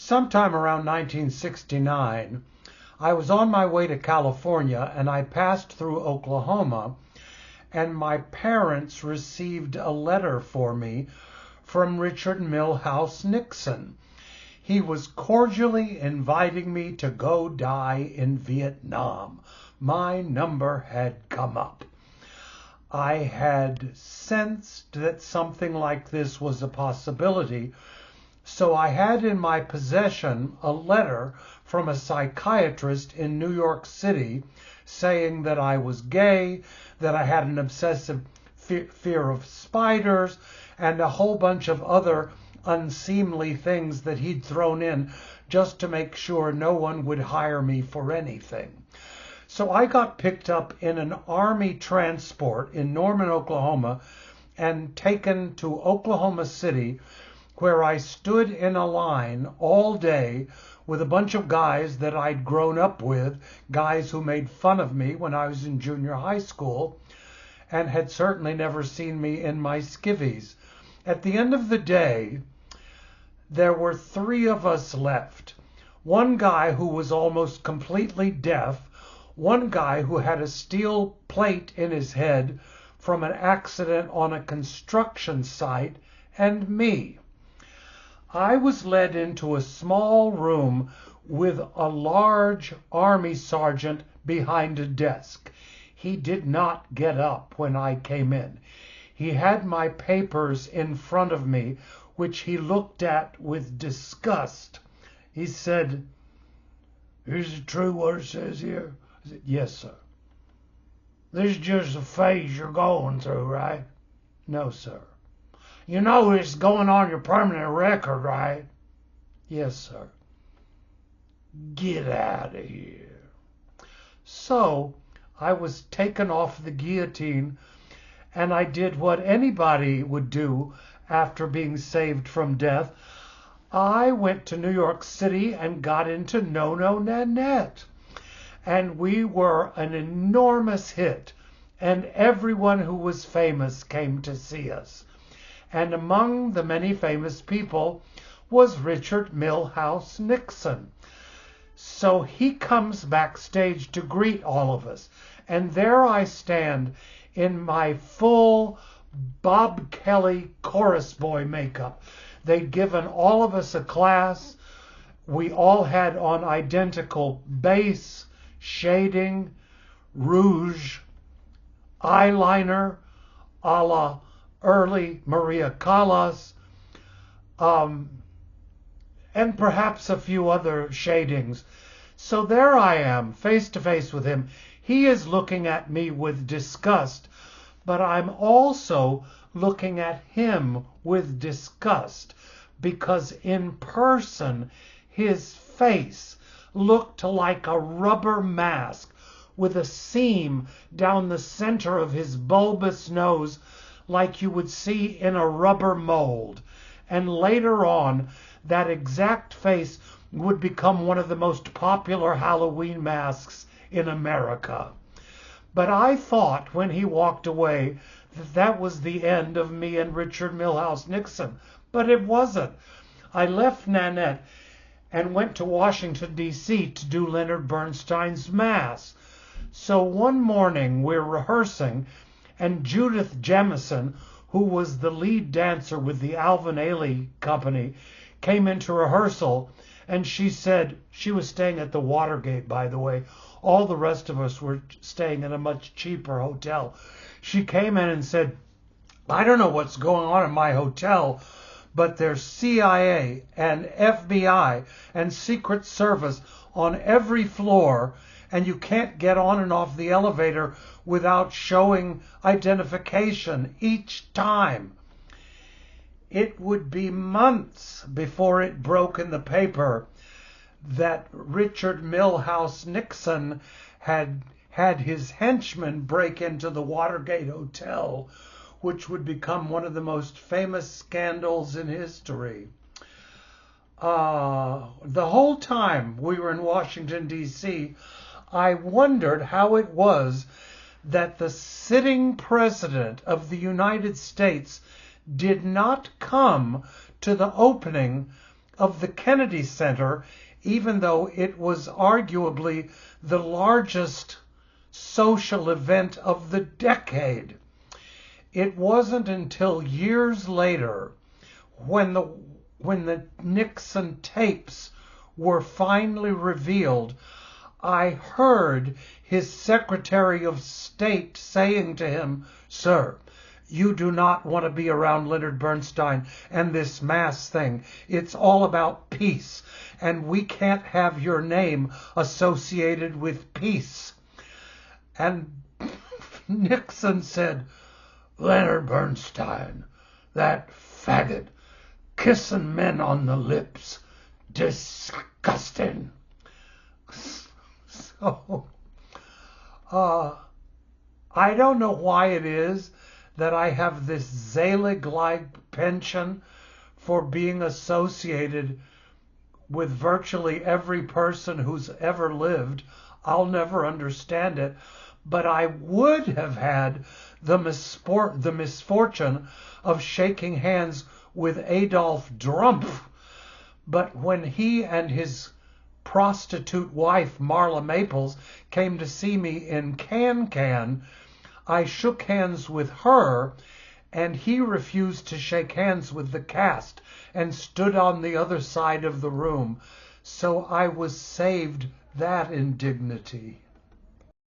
Sometime around 1969, I was on my way to California and I passed through Oklahoma, and my parents received a letter for me from Richard Milhous Nixon. He was cordially inviting me to go die in Vietnam. My number had come up. I had sensed that something like this was a possibility, so I had in my possession a letter from a psychiatrist in New York City saying that I was gay, that I had an obsessive fear of spiders, and a whole bunch of other unseemly things that he'd thrown in just to make sure no one would hire me for anything. So I got picked up in an Army transport in Norman, Oklahoma, and taken to Oklahoma City, where I stood in a line all day with a bunch of guys that I'd grown up with, guys who made fun of me when I was in junior high school and had certainly never seen me in my skivvies. At the end of the day, there were three of us left. One guy who was almost completely deaf, one guy who had a steel plate in his head from an accident on a construction site, and me. I was led into a small room with a large Army sergeant behind a desk. He did not get up when I came in. He had my papers in front of me, which he looked at with disgust. He said, "Is it true what it says here?" I said, "Yes, sir." "This is just a phase you're going through, right?" "No, sir." "You know it's going on your permanent record, right?" "Yes, sir." "Get out of here." So I was taken off the guillotine, and I did what anybody would do after being saved from death. I went to New York City and got into No No Nanette. And we were an enormous hit, and everyone who was famous came to see us. And among the many famous people was Richard Milhous Nixon. So he comes backstage to greet all of us, and there I stand in my full Bob Kelly chorus boy makeup. They'd given all of us a class. We all had on identical base, shading, rouge, eyeliner, a la early Maria Callas, and perhaps a few other shadings. So there I am, face to face with him. He is looking at me with disgust, but I'm also looking at him with disgust, because in person his face looked like a rubber mask with a seam down the center of his bulbous nose like you would see in a rubber mold. And later on, that exact face would become one of the most popular Halloween masks in America. But I thought when he walked away that that was the end of me and Richard Milhous Nixon. But it wasn't. I left Nanette and went to Washington, D.C. to do Leonard Bernstein's Mass. So one morning we're rehearsing, and Judith Jemison, who was the lead dancer with the Alvin Ailey Company, came into rehearsal, and she said, she was staying at the Watergate, by the way. All the rest of us were staying in a much cheaper hotel. She came in and said, "I don't know what's going on in my hotel, but there's CIA and FBI and Secret Service on every floor, and you can't get on and off the elevator without showing identification each time." It would be months before it broke in the paper that Richard Milhous Nixon had his henchmen break into the Watergate Hotel, which would become one of the most famous scandals in history. The whole time we were in Washington, D.C., I wondered how it was that the sitting president of the United States did not come to the opening of the Kennedy Center, even though it was arguably the largest social event of the decade. It wasn't until years later, when the Nixon tapes were finally revealed, I heard his Secretary of State saying to him, "Sir, you do not want to be around Leonard Bernstein and this mass thing. It's all about peace, and we can't have your name associated with peace." And Nixon said, "Leonard Bernstein, that faggot, kissing men on the lips, disgusting." So, I don't know why it is that I have this Zelig-like penchant for being associated with virtually every person who's ever lived. I'll never understand it, but I would have had the misfortune of shaking hands with Adolf Drumpf, but when he and his prostitute wife Marla Maples came to see me in Can, I shook hands with her, and he refused to shake hands with the cast and stood on the other side of the room. So I was saved that indignity.